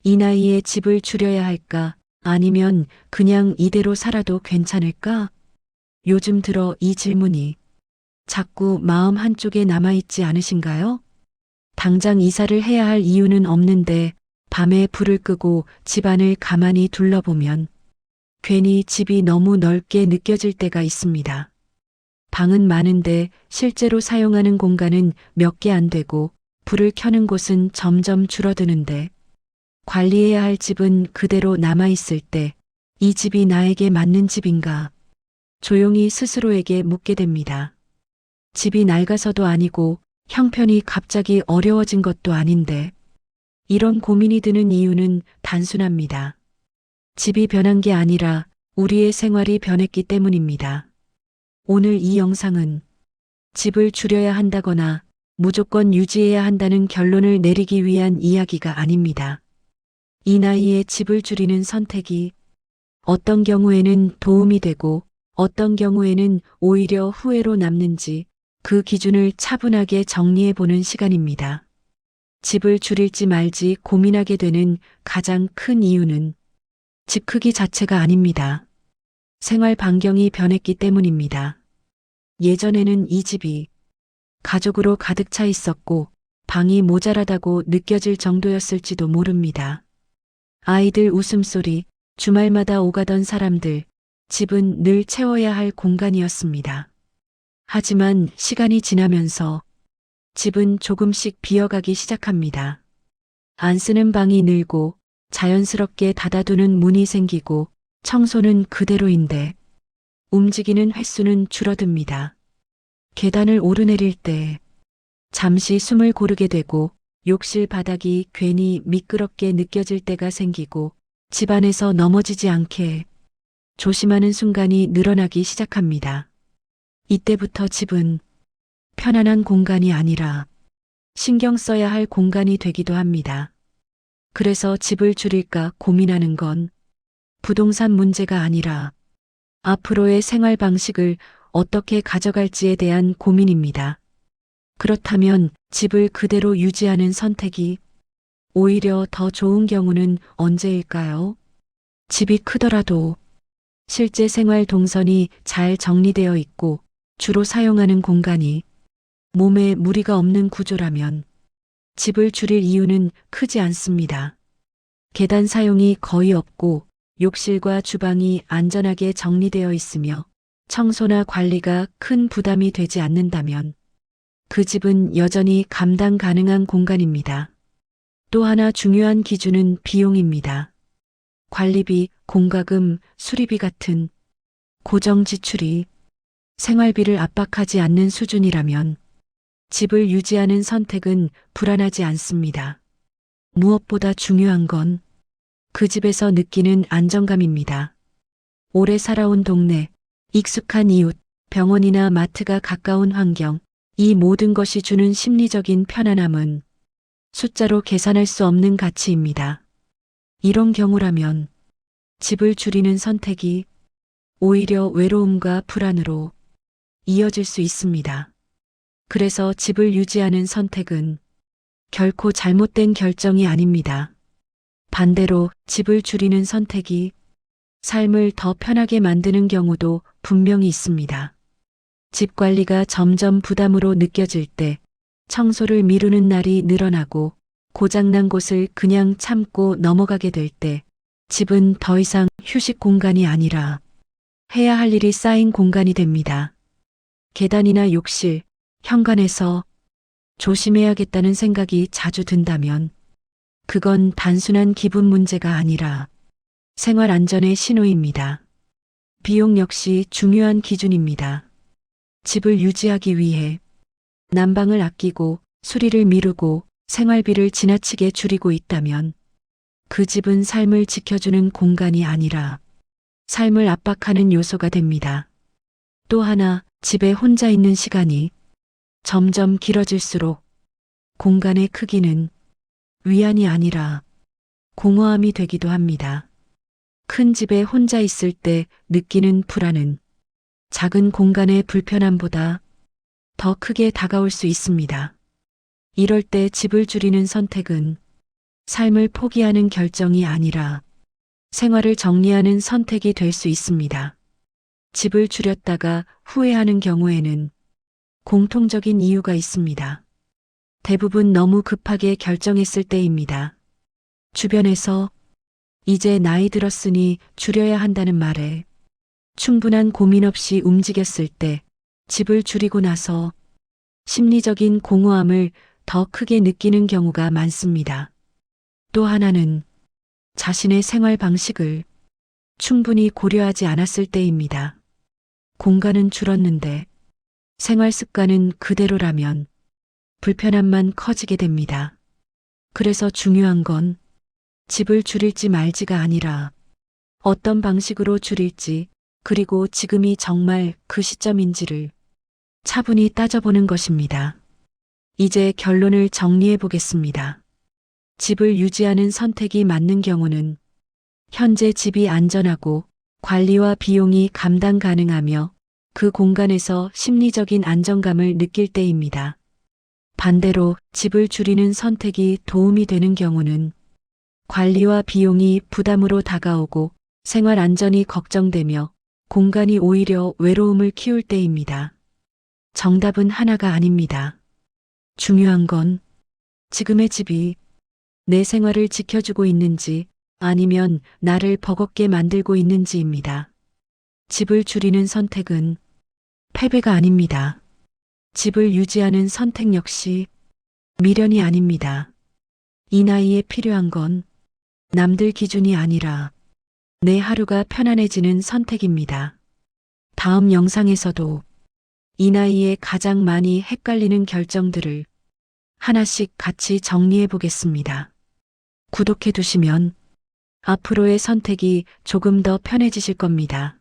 이 나이에 집을 줄여야 할까? 아니면 그냥 이대로 살아도 괜찮을까? 요즘 들어 이 질문이 자꾸 마음 한쪽에 남아있지 않으신가요? 당장 이사를 해야 할 이유는 없는데 밤에 불을 끄고 집안을 가만히 둘러보면 괜히 집이 너무 넓게 느껴질 때가 있습니다. 방은 많은데 실제로 사용하는 공간은 몇 개 안 되고 불을 켜는 곳은 점점 줄어드는데 관리해야 할 집은 그대로 남아있을 때 이 집이 나에게 맞는 집인가? 조용히 스스로에게 묻게 됩니다. 집이 낡아서도 아니고 형편이 갑자기 어려워진 것도 아닌데 이런 고민이 드는 이유는 단순합니다. 집이 변한 게 아니라 우리의 생활이 변했기 때문입니다. 오늘 이 영상은 집을 줄여야 한다거나 무조건 유지해야 한다는 결론을 내리기 위한 이야기가 아닙니다. 이 나이에 집을 줄이는 선택이 어떤 경우에는 도움이 되고 어떤 경우에는 오히려 후회로 남는지 그 기준을 차분하게 정리해 보는 시간입니다. 집을 줄일지 말지 고민하게 되는 가장 큰 이유는 집 크기 자체가 아닙니다. 생활 반경이 변했기 때문입니다. 예전에는 이 집이 가족으로 가득 차 있었고 방이 모자라다고 느껴질 정도였을지도 모릅니다. 아이들 웃음소리, 주말마다 오가던 사람들, 집은 늘 채워야 할 공간이었습니다. 하지만 시간이 지나면서 집은 조금씩 비어가기 시작합니다. 안 쓰는 방이 늘고 자연스럽게 닫아두는 문이 생기고 청소는 그대로인데 움직이는 횟수는 줄어듭니다. 계단을 오르내릴 때 잠시 숨을 고르게 되고 욕실 바닥이 괜히 미끄럽게 느껴질 때가 생기고 집안에서 넘어지지 않게 조심하는 순간이 늘어나기 시작합니다. 이때부터 집은 편안한 공간이 아니라 신경 써야 할 공간이 되기도 합니다. 그래서 집을 줄일까 고민하는 건 부동산 문제가 아니라 앞으로의 생활 방식을 어떻게 가져갈지에 대한 고민입니다. 그렇다면 집을 그대로 유지하는 선택이 오히려 더 좋은 경우는 언제일까요? 집이 크더라도 실제 생활 동선이 잘 정리되어 있고 주로 사용하는 공간이 몸에 무리가 없는 구조라면 집을 줄일 이유는 크지 않습니다. 계단 사용이 거의 없고 욕실과 주방이 안전하게 정리되어 있으며 청소나 관리가 큰 부담이 되지 않는다면 그 집은 여전히 감당 가능한 공간입니다. 또 하나 중요한 기준은 비용입니다. 관리비, 공과금, 수리비 같은 고정 지출이 생활비를 압박하지 않는 수준이라면 집을 유지하는 선택은 불안하지 않습니다. 무엇보다 중요한 건 그 집에서 느끼는 안정감입니다. 오래 살아온 동네, 익숙한 이웃, 병원이나 마트가 가까운 환경, 이 모든 것이 주는 심리적인 편안함은 숫자로 계산할 수 없는 가치입니다. 이런 경우라면 집을 줄이는 선택이 오히려 외로움과 불안으로 이어질 수 있습니다. 그래서 집을 유지하는 선택은 결코 잘못된 결정이 아닙니다. 반대로 집을 줄이는 선택이 삶을 더 편하게 만드는 경우도 분명히 있습니다. 집 관리가 점점 부담으로 느껴질 때 청소를 미루는 날이 늘어나고 고장난 곳을 그냥 참고 넘어가게 될 때 집은 더 이상 휴식 공간이 아니라 해야 할 일이 쌓인 공간이 됩니다. 계단이나 욕실, 현관에서 조심해야겠다는 생각이 자주 든다면 그건 단순한 기분 문제가 아니라 생활 안전의 신호입니다. 비용 역시 중요한 기준입니다. 집을 유지하기 위해 난방을 아끼고 수리를 미루고 생활비를 지나치게 줄이고 있다면 그 집은 삶을 지켜주는 공간이 아니라 삶을 압박하는 요소가 됩니다. 또 하나, 집에 혼자 있는 시간이 점점 길어질수록 공간의 크기는 위안이 아니라 공허함이 되기도 합니다. 큰 집에 혼자 있을 때 느끼는 불안은 작은 공간의 불편함보다 더 크게 다가올 수 있습니다. 이럴 때 집을 줄이는 선택은 삶을 포기하는 결정이 아니라 생활을 정리하는 선택이 될 수 있습니다. 집을 줄였다가 후회하는 경우에는 공통적인 이유가 있습니다. 대부분 너무 급하게 결정했을 때입니다. 주변에서 이제 나이 들었으니 줄여야 한다는 말에 충분한 고민 없이 움직였을 때 집을 줄이고 나서 심리적인 공허함을 더 크게 느끼는 경우가 많습니다. 또 하나는 자신의 생활 방식을 충분히 고려하지 않았을 때입니다. 공간은 줄었는데 생활 습관은 그대로라면 불편함만 커지게 됩니다. 그래서 중요한 건 집을 줄일지 말지가 아니라 어떤 방식으로 줄일지, 그리고 지금이 정말 그 시점인지를 차분히 따져보는 것입니다. 이제 결론을 정리해 보겠습니다. 집을 유지하는 선택이 맞는 경우는 현재 집이 안전하고 관리와 비용이 감당 가능하며 그 공간에서 심리적인 안정감을 느낄 때입니다. 반대로 집을 줄이는 선택이 도움이 되는 경우는 관리와 비용이 부담으로 다가오고 생활 안전이 걱정되며 공간이 오히려 외로움을 키울 때입니다. 정답은 하나가 아닙니다. 중요한 건 지금의 집이 내 생활을 지켜주고 있는지 아니면 나를 버겁게 만들고 있는지입니다. 집을 줄이는 선택은 패배가 아닙니다. 집을 유지하는 선택 역시 미련이 아닙니다. 이 나이에 필요한 건 남들 기준이 아니라 내 하루가 편안해지는 선택입니다. 다음 영상에서도 이 나이에 가장 많이 헷갈리는 결정들을 하나씩 같이 정리해 보겠습니다. 구독해 두시면 앞으로의 선택이 조금 더 편해지실 겁니다.